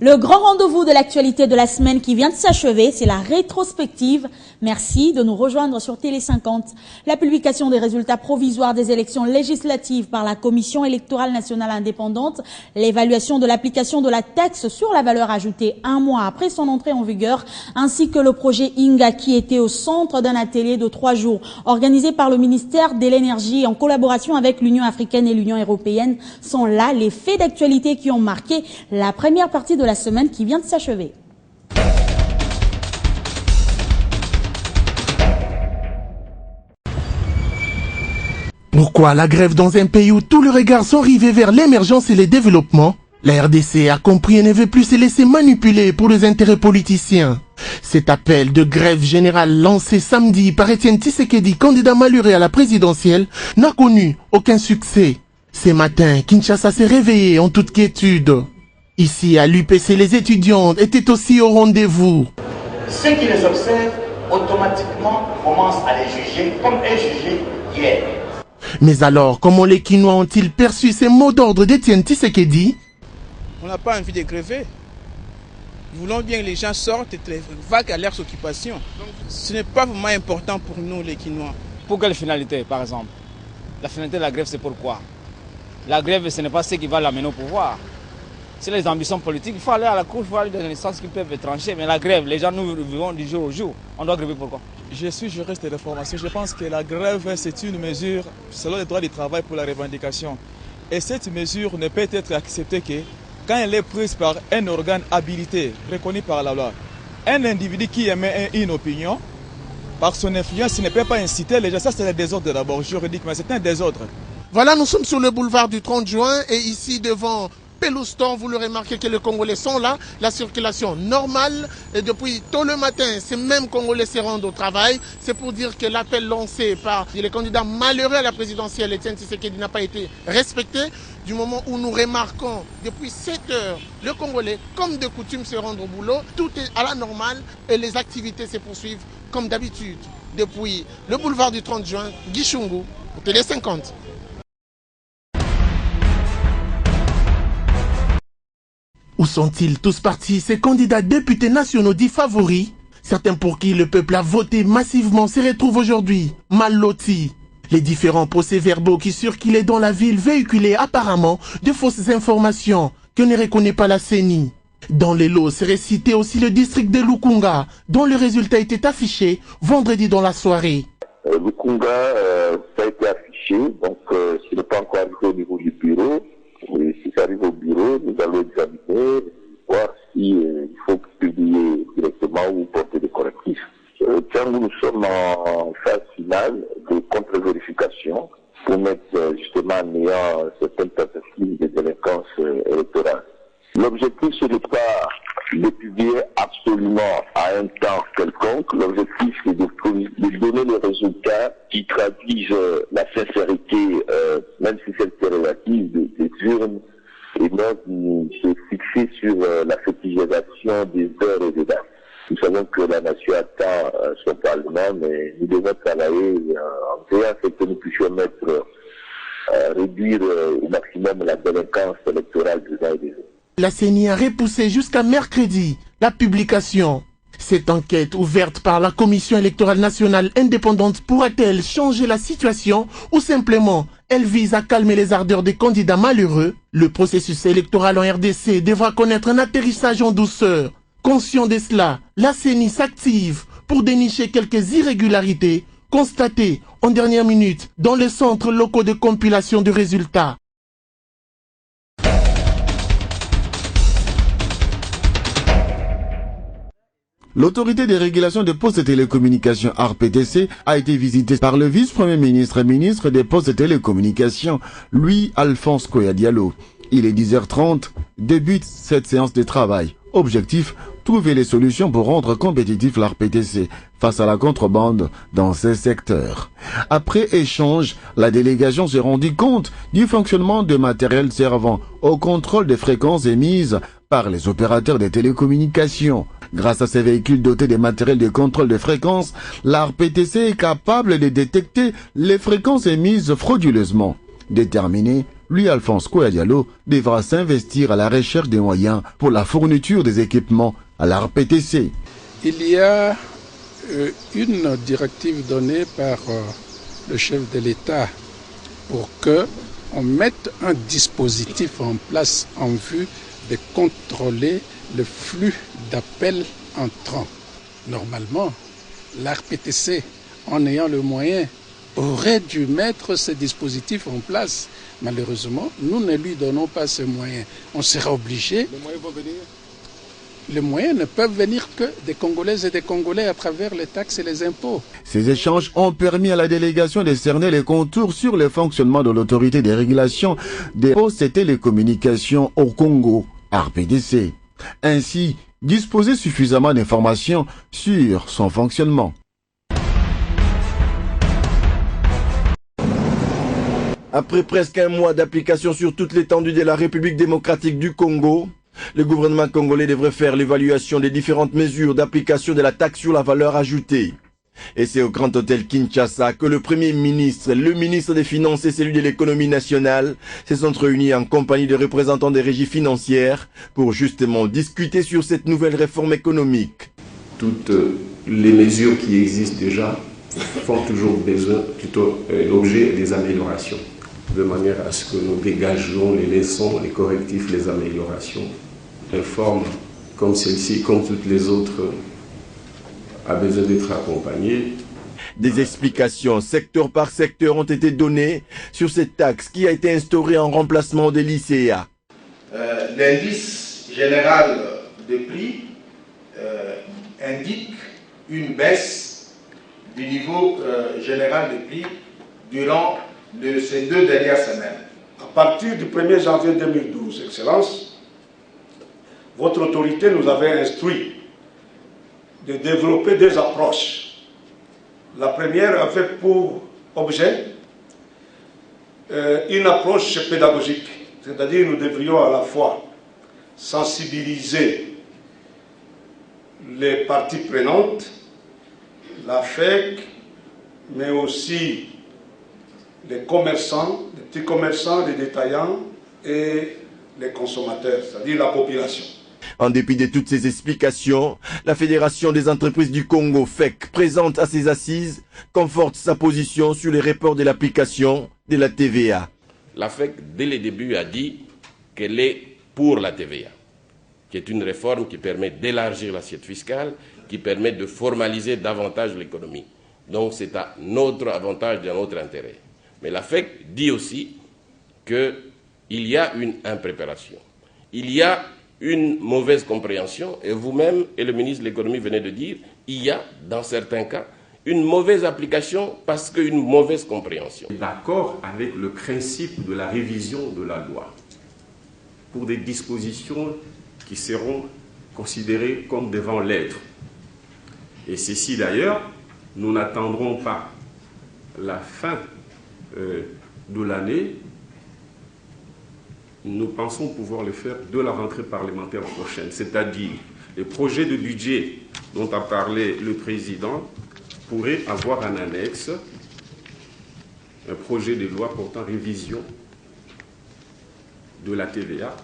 Le grand rendez-vous de l'actualité de la semaine qui vient de s'achever, c'est la rétrospective. Merci de nous rejoindre sur Télé 50. La publication des résultats provisoires des élections législatives par la Commission électorale nationale indépendante, l'évaluation de l'application de la taxe sur la valeur ajoutée un mois après son entrée en vigueur, ainsi que le projet INGA qui était au centre d'un atelier de 3 jours organisé par le ministère de l'Énergie en collaboration avec l'Union africaine et l'Union européenne sont là les faits d'actualité qui ont marqué la première partie de la semaine qui vient de s'achever. Pourquoi la grève dans un pays où tous les regards sont rivés vers l'émergence et le développement? La RDC a compris et ne veut plus se laisser manipuler pour les intérêts politiciens. Cet appel de grève générale lancé samedi par Étienne Tshisekedi, candidat malheureux à la présidentielle, n'a connu aucun succès. Ce matin, Kinshasa s'est réveillé en toute quiétude. Ici, à l'UPC, les étudiants étaient aussi au rendez-vous. Ceux qui les observent, automatiquement, commencent à les juger comme est jugé hier. Mais alors, comment les Kinois ont-ils perçu ces mots d'ordre d'Étienne Tshisekedi? On n'a pas envie de gréver. Nous voulons bien que les gens sortent et vaquent à leurs occupations. Donc, ce n'est pas vraiment important pour nous, les Kinois. Pour quelle finalité, par exemple? La finalité de la grève, c'est pourquoi? La grève, ce n'est pas ce qui va l'amener au pouvoir. C'est les ambitions politiques. Il faut aller à la cour, il faut aller dans les instances qui peuvent trancher. Mais la grève, les gens, nous vivons du jour au jour. On doit gréver pourquoi? Je suis juriste de formation. Je pense que la grève, c'est une mesure selon les droits du travail pour la revendication. Et cette mesure ne peut être acceptée que quand elle est prise par un organe habilité, reconnu par la loi. Un individu qui émet une opinion, par son influence, il ne peut pas inciter les gens. Ça, c'est un désordre d'abord, juridique, mais c'est un désordre. Voilà, nous sommes sur le boulevard du 30 juin et ici devant Pelouston, vous le remarquez que les Congolais sont là, la circulation normale et depuis tôt le matin, ces mêmes Congolais se rendent au travail. C'est pour dire que l'appel lancé par les candidats malheureux à la présidentielle, Étienne Tshisekedi, n'a pas été respecté. Du moment où nous remarquons depuis 7 heures, le Congolais, comme de coutume, se rendre au boulot, tout est à la normale et les activités se poursuivent comme d'habitude. Depuis le boulevard du 30 juin, Guy Chungu, pour Télé 50. Où sont-ils tous partis, ces candidats députés nationaux dits favoris? Certains pour qui le peuple a voté massivement se retrouvent aujourd'hui mal lotis. Les différents procès-verbaux qui circulaient dans la ville véhiculaient apparemment de fausses informations que ne reconnaît pas la CENI. Dans les lots, c'est récité aussi le district de Lukunga, dont le résultat était affiché vendredi dans la soirée. Lukunga, ça a été affiché, donc ce n'est pas encore arrivé au niveau du bureau. Et si ça arrive au bureau, nous allons examiner, voir si il faut publier directement ou porter des correctifs. Quand nous sommes en phase finale de contre-vérification pour mettre justement en néant certaines tentatives de délinquance électorale. L'objectif, ce n'est pas de publier absolument à un temps quelconque. L'objectif, c'est de donner les résultats qui traduisent la sincérité, même si c'est relative, des urnes, et non de se fixer sur la fétichisation des heures et des dates. Nous savons que la nation attend son Parlement, mais nous devons travailler en veillant que nous puissions réduire au maximum la délinquance électorale des uns et des autres. La CENI a repoussé jusqu'à mercredi la publication. Cette enquête ouverte par la Commission électorale nationale indépendante pourra-t-elle changer la situation ou simplement elle vise à calmer les ardeurs des candidats malheureux? Le processus électoral en RDC devra connaître un atterrissage en douceur. Conscient de cela, la CENI s'active pour dénicher quelques irrégularités constatées en dernière minute dans les centres locaux de compilation de résultats. L'autorité de régulation des postes et télécommunications ARPTC a été visitée par le vice-premier ministre et ministre des postes et télécommunications, Louis-Alphonse Koya Diallo. Il est 10h30, débute cette séance de travail. Objectif, trouver les solutions pour rendre compétitif l'ARPTC face à la contrebande dans ces secteurs. Après échange, la délégation s'est rendue compte du fonctionnement de matériel servant au contrôle des fréquences émises par les opérateurs des télécommunications. Grâce à ces véhicules dotés de matériel de contrôle de fréquences, l'ARPTC est capable de détecter les fréquences émises frauduleusement, déterminer Lui, Alphonse Koya-Diallo, devra s'investir à la recherche des moyens pour la fourniture des équipements à l'ARPTC. Il y a une directive donnée par le chef de l'État pour qu'on mette un dispositif en place en vue de contrôler le flux d'appels entrants. Normalement, l'ARPTC, en ayant le moyen, aurait dû mettre ce dispositif en place. Malheureusement, nous ne lui donnons pas ce moyen. On sera obligé. Les moyens vont venir ? Les moyens ne peuvent venir que des Congolaises et des Congolais à travers les taxes et les impôts. Ces échanges ont permis à la délégation de cerner les contours sur le fonctionnement de l'autorité de régulation des postes et télécommunications au Congo, ARPTC. Ainsi, disposer suffisamment d'informations sur son fonctionnement. Après presque un mois d'application sur toute l'étendue de la République démocratique du Congo, le gouvernement congolais devrait faire l'évaluation des différentes mesures d'application de la taxe sur la valeur ajoutée. Et c'est au Grand Hôtel Kinshasa que le Premier ministre, le ministre des Finances et celui de l'économie nationale se sont réunis en compagnie de représentants des régies financières pour justement discuter sur cette nouvelle réforme économique. Toutes les mesures qui existent déjà font toujours besoin, plutôt l'objet des améliorations, de manière à ce que nous dégagions les leçons, les correctifs, les améliorations. Une réforme comme celle-ci, comme toutes les autres, a besoin d'être accompagnée. Des explications secteur par secteur ont été données sur cette taxe qui a été instaurée en remplacement de l'ICA. L'indice général des prix indique une baisse du niveau général des prix durant ces 2 dernières semaines. À partir du 1er janvier 2012, Excellence, votre autorité nous avait instruit de développer des approches. La première avait pour objet une approche pédagogique, c'est-à-dire nous devrions à la fois sensibiliser les parties prenantes, la FEC, mais aussi les commerçants, les petits commerçants, les détaillants et les consommateurs, c'est-à-dire la population. En dépit de toutes ces explications, la Fédération des entreprises du Congo, FEC, présente à ses assises, conforte sa position sur les reports de l'application de la TVA. La FEC, dès le début, a dit qu'elle est pour la TVA, qui est une réforme qui permet d'élargir l'assiette fiscale, qui permet de formaliser davantage l'économie. Donc c'est à notre avantage et à notre intérêt. Mais la FEC dit aussi qu'il y a une impréparation. Il y a une mauvaise compréhension, et vous-même et le ministre de l'économie venez de dire, il y a, dans certains cas, une mauvaise application parce qu'une mauvaise compréhension. D'accord avec le principe de la révision de la loi pour des dispositions qui seront considérées comme devant l'être. Et ceci d'ailleurs, nous n'attendrons pas la fin de l'année. Nous pensons pouvoir le faire de la rentrée parlementaire prochaine, c'est-à-dire les projets de budget dont a parlé le président pourraient avoir en annexe un projet de loi portant révision de la TVA.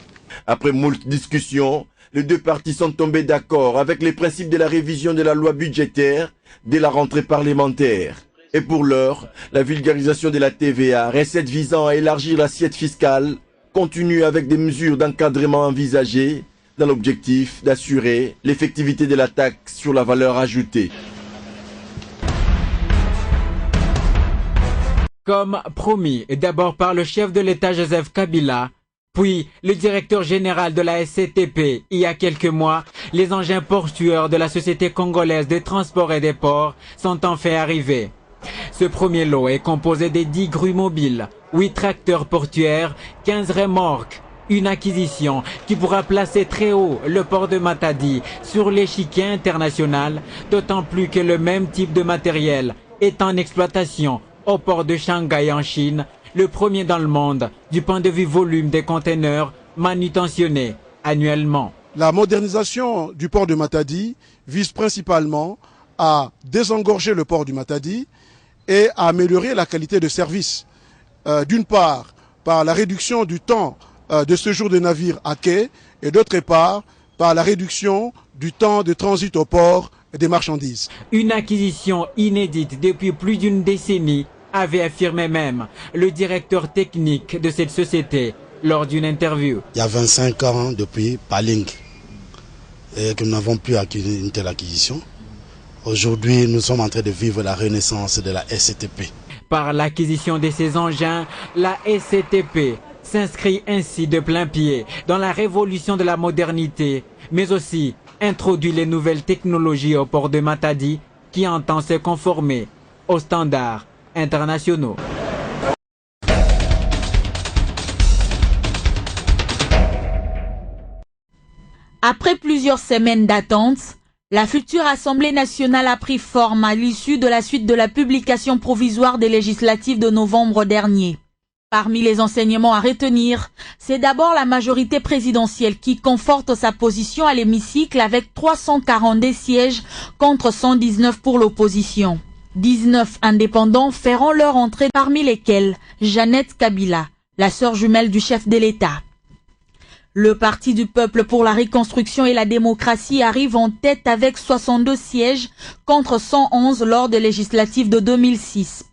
Après moult discussions, les deux parties sont tombées d'accord avec les principes de la révision de la loi budgétaire dès la rentrée parlementaire. Et pour l'heure, la vulgarisation de la TVA, recette visant à élargir l'assiette fiscale, continue avec des mesures d'encadrement envisagées dans l'objectif d'assurer l'effectivité de la taxe sur la valeur ajoutée. Comme promis, d'abord par le chef de l'État Joseph Kabila, puis le directeur général de la SCTP, il y a quelques mois, les engins portuaires de la Société congolaise des transports et des ports sont enfin arrivés. Ce premier lot est composé des 10 grues mobiles, 8 tracteurs portuaires, 15 remorques. Une acquisition qui pourra placer très haut le port de Matadi sur l'échiquier international, d'autant plus que le même type de matériel est en exploitation au port de Shanghai en Chine, le premier dans le monde du point de vue volume des conteneurs manutentionnés annuellement. La modernisation du port de Matadi vise principalement à désengorger le port du Matadi et à améliorer la qualité de service. D'une part, par la réduction du temps de séjour des navires à quai et d'autre part par la réduction du temps de transit au port des marchandises. Une acquisition inédite depuis plus d'une décennie, avait affirmé même le directeur technique de cette société lors d'une interview. Il y a 25 ans depuis Palink et que nous n'avons plus acquis une telle acquisition. Aujourd'hui, nous sommes en train de vivre la renaissance de la SCTP. Par l'acquisition de ces engins, la SCTP s'inscrit ainsi de plein pied dans la révolution de la modernité, mais aussi introduit les nouvelles technologies au port de Matadi qui entend se conformer aux standards internationaux. Après plusieurs semaines d'attente, la future Assemblée nationale a pris forme à l'issue de la suite de la publication provisoire des législatives de novembre dernier. Parmi les enseignements à retenir, c'est d'abord la majorité présidentielle qui conforte sa position à l'hémicycle avec 342 sièges contre 119 pour l'opposition. 19 indépendants feront leur entrée, parmi lesquels Jeannette Kabila, la sœur jumelle du chef de l'État. Le Parti du peuple pour la reconstruction et la démocratie arrive en tête avec 62 sièges contre 111 lors des législatives de 2006.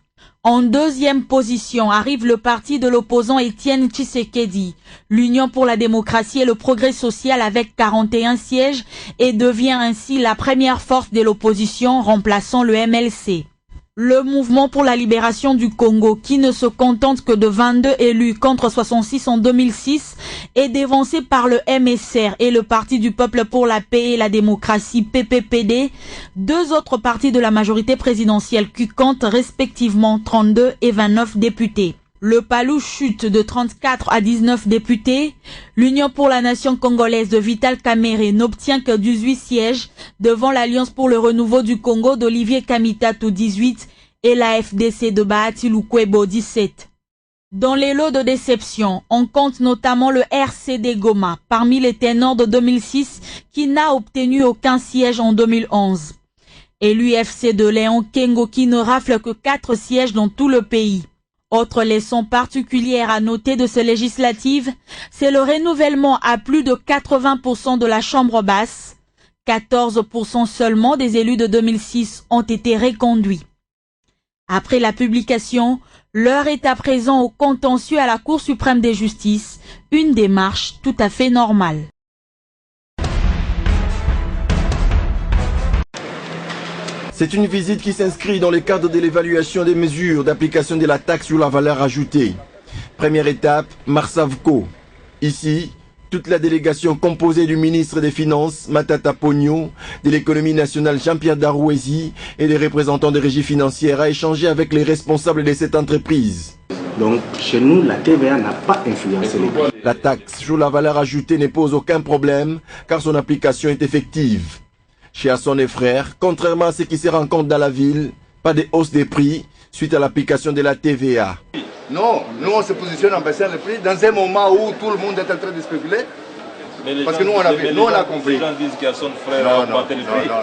En deuxième position arrive le parti de l'opposant Étienne Tshisekedi, l'Union pour la démocratie et le progrès social avec 41 sièges et devient ainsi la première force de l'opposition remplaçant le MLC. Le mouvement pour la libération du Congo, qui ne se contente que de 22 élus contre 66 en 2006, est dévancé par le MSR et le Parti du peuple pour la paix et la démocratie PPPD, deux autres partis de la majorité présidentielle qui comptent respectivement 32 et 29 députés. Le PALU chute de 34 à 19 députés. L'Union pour la nation congolaise de Vital Kamerhe n'obtient que 18 sièges devant l'Alliance pour le renouveau du Congo d'Olivier Kamitatu 18 et la FDC de Bahati Lukwebo 17. Dans les lots de déception, on compte notamment le RCD Goma parmi les ténors de 2006 qui n'a obtenu aucun siège en 2011. Et l'UFC de Léon Kengo qui ne rafle que 4 sièges dans tout le pays. Autre leçon particulière à noter de ces législatives, c'est le renouvellement à plus de 80% de la Chambre basse. 14% seulement des élus de 2006 ont été reconduits. Après la publication, l'heure est à présent au contentieux à la Cour suprême de justice, une démarche tout à fait normale. C'est une visite qui s'inscrit dans le cadre de l'évaluation des mesures d'application de la taxe sur la valeur ajoutée. Première étape, Marsavco. Ici, toute la délégation composée du ministre des Finances, Matata Pogno, de l'économie nationale, Jean-Pierre Darouezi, et des représentants des régies financières a échangé avec les responsables de cette entreprise. Donc, chez nous, la TVA n'a pas influencé les prix. La taxe sur la valeur ajoutée ne pose aucun problème, car son application est effective. Chez Hasson et Frères, contrairement à ce qui se rencontre dans la ville, pas de hausse des prix suite à l'application de la TVA. Non, nous on se positionne en baissant le prix dans un moment où tout le monde est en train de spéculer. Parce que nous on a compris. Les gens disent qu'Hasson Frères a augmenté le prix. Non.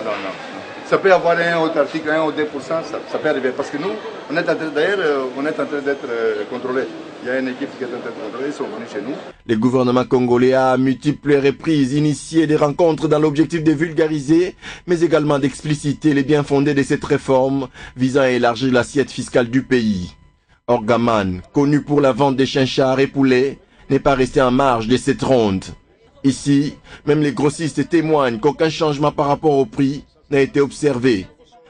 Ça peut avoir un autre article, 1 ou 2%, ça peut arriver. Parce que nous, on est en train d'être contrôlés. Il y a une équipe qui est en train de contrôler, ils sont venus chez nous. Le gouvernement congolais a à multiples reprises initié des rencontres dans l'objectif de vulgariser, mais également d'expliciter les biens fondés de cette réforme visant à élargir l'assiette fiscale du pays. Orgaman, connu pour la vente des chinchards et poulets, n'est pas resté en marge de cette ronde. Ici, même les grossistes témoignent qu'aucun changement par rapport au prix n'a été observé.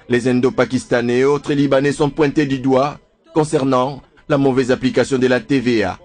Les Indo-Pakistanais et autres Libanais sont pointés du doigt concernant la mauvaise application de la TVA.